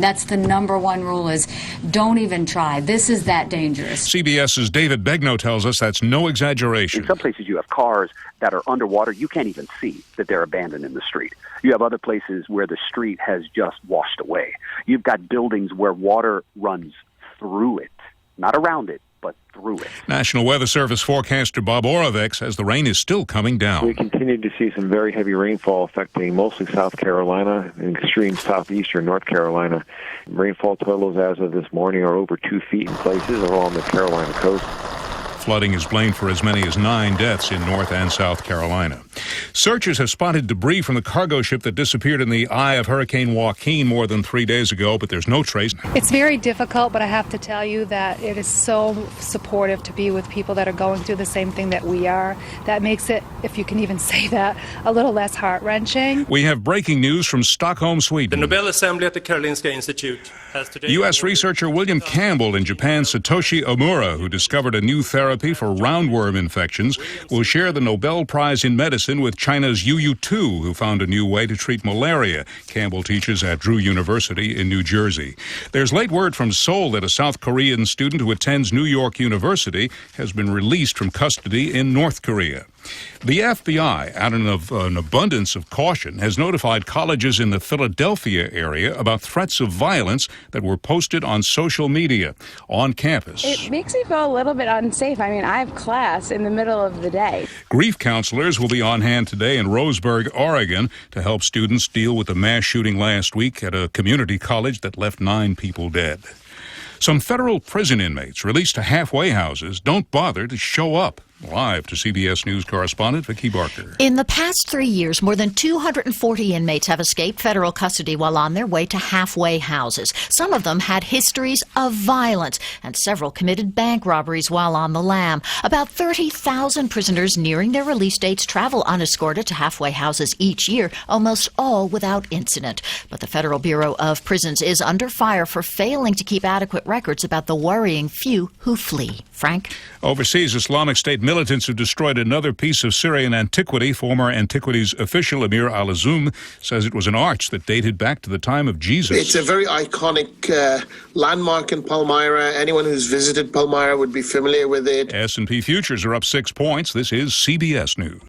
That's the number one rule is don't even try. This is that dangerous. CBS's David Begnaud tells us that's no exaggeration. In some places you have cars that are underwater. You can't even see that they're abandoned in the street. You have other places where the street has just washed away. You've got buildings where water runs through it, not around it, but through it. National Weather Service forecaster Bob Oravec says the rain is still coming down. We continue to see some very heavy rainfall affecting mostly South Carolina and extreme southeastern North Carolina. Rainfall totals as of this morning are over 2 feet in places along the Carolina coast. Flooding is blamed for as many as 9 deaths in North and South Carolina. Searchers have spotted debris from the cargo ship that disappeared in the eye of Hurricane Joaquin more than 3 days ago, but there's no trace. It's very difficult, but I have to tell you that it is so supportive to be with people that are going through the same thing that we are. That makes it, if you can even say that, a little less heart-wrenching. We have breaking news from Stockholm, Sweden. The Nobel Assembly at the Karolinska Institute has today... U.S. researcher William Campbell and Japan's Satoshi Omura, who discovered a new therapy for roundworm infections, will share the Nobel Prize in Medicine with China's Yu Tu, who found a new way to treat malaria. Campbell teaches at Drew University in New Jersey. There's late word from Seoul that a South Korean student who attends New York University has been released from custody in North Korea. The FBI, out of an abundance of caution, has notified colleges in the Philadelphia area about threats of violence that were posted on social media on campus. It makes me feel a little bit unsafe. I mean, I have class in the middle of the day. Grief counselors will be on hand today in Roseburg, Oregon, to help students deal with the mass shooting last week at a community college that left 9 people dead. Some federal prison inmates released to halfway houses don't bother to show up. Live to CBS News correspondent Vicki Barker. In the past 3 years, more than 240 inmates have escaped federal custody while on their way to halfway houses. Some of them had histories of violence, and several committed bank robberies while on the lam. About 30,000 prisoners nearing their release dates travel unescorted to halfway houses each year, almost all without incident. But the Federal Bureau of Prisons is under fire for failing to keep adequate records about the worrying few who flee. Frank? Overseas, Islamic State militants have destroyed another piece of Syrian antiquity. Former antiquities official Amir al-Azum says it was an arch that dated back to the time of Jesus. It's a very iconic landmark in Palmyra. Anyone who's visited Palmyra would be familiar with it. S&P futures are up 6 points. This is CBS News.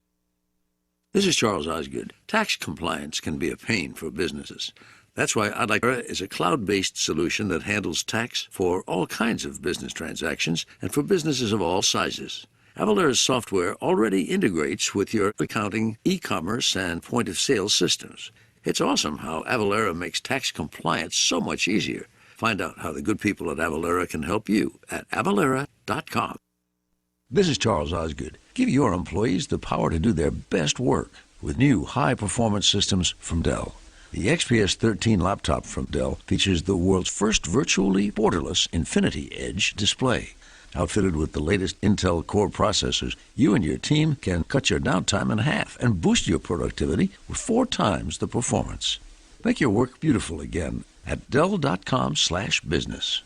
This is Charles Osgood. Tax compliance can be a pain for businesses. That's why Avalara is a cloud-based solution that handles tax for all kinds of business transactions and for businesses of all sizes. Avalara's software already integrates with your accounting, e-commerce, and point-of-sale systems. It's awesome how Avalara makes tax compliance so much easier. Find out how the good people at Avalara can help you at avalara.com. This is Charles Osgood. Give your employees the power to do their best work with new high-performance systems from Dell. The XPS 13 laptop from Dell features the world's first virtually borderless Infinity Edge display. Outfitted with the latest Intel Core processors, you and your team can cut your downtime in half and boost your productivity with 4 times the performance. Make your work beautiful again at Dell.com/business.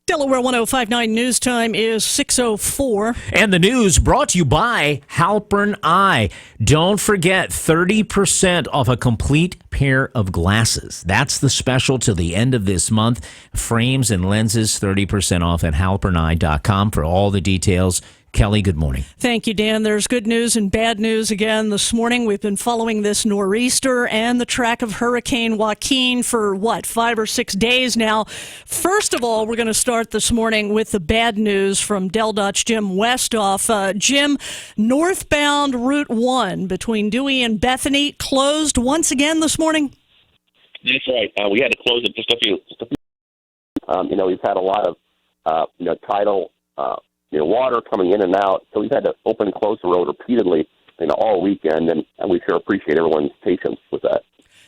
Delaware 105.9 news time is 6:04. And the news brought to you by Halpern Eye. Don't forget 30% off a complete pair of glasses. That's the special till the end of this month. Frames and lenses, 30% off at halperneye.com for all the details. Kelly, good morning. Thank you, Dan. There's good news and bad news again this morning. We've been following this nor'easter and the track of Hurricane Joaquin for, 5 or 6 days now. First of all, we're going to start this morning with the bad news from Del Dutch Jim Westoff. Jim, northbound Route 1 between Dewey and Bethany closed once again this morning? That's right. We had to close it just a few. We've had a lot of, tidal water coming in and out, so we've had to open and close the road repeatedly, all weekend, and we sure appreciate everyone's patience with that.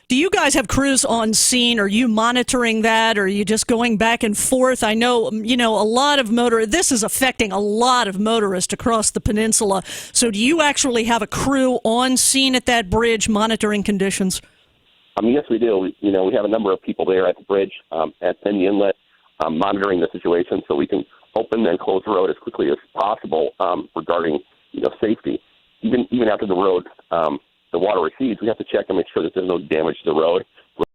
Do you guys have crews on scene? Are you monitoring that, or are you just going back and forth? I know, a lot of this is affecting a lot of motorists across the peninsula, so do you actually have a crew on scene at that bridge monitoring conditions? Yes, we do. We have a number of people there at the bridge, at the inlet, monitoring the situation so we can open and close the road as quickly as possible regarding safety. Even after the road the water recedes, we have to check and make sure that there's no damage to the road.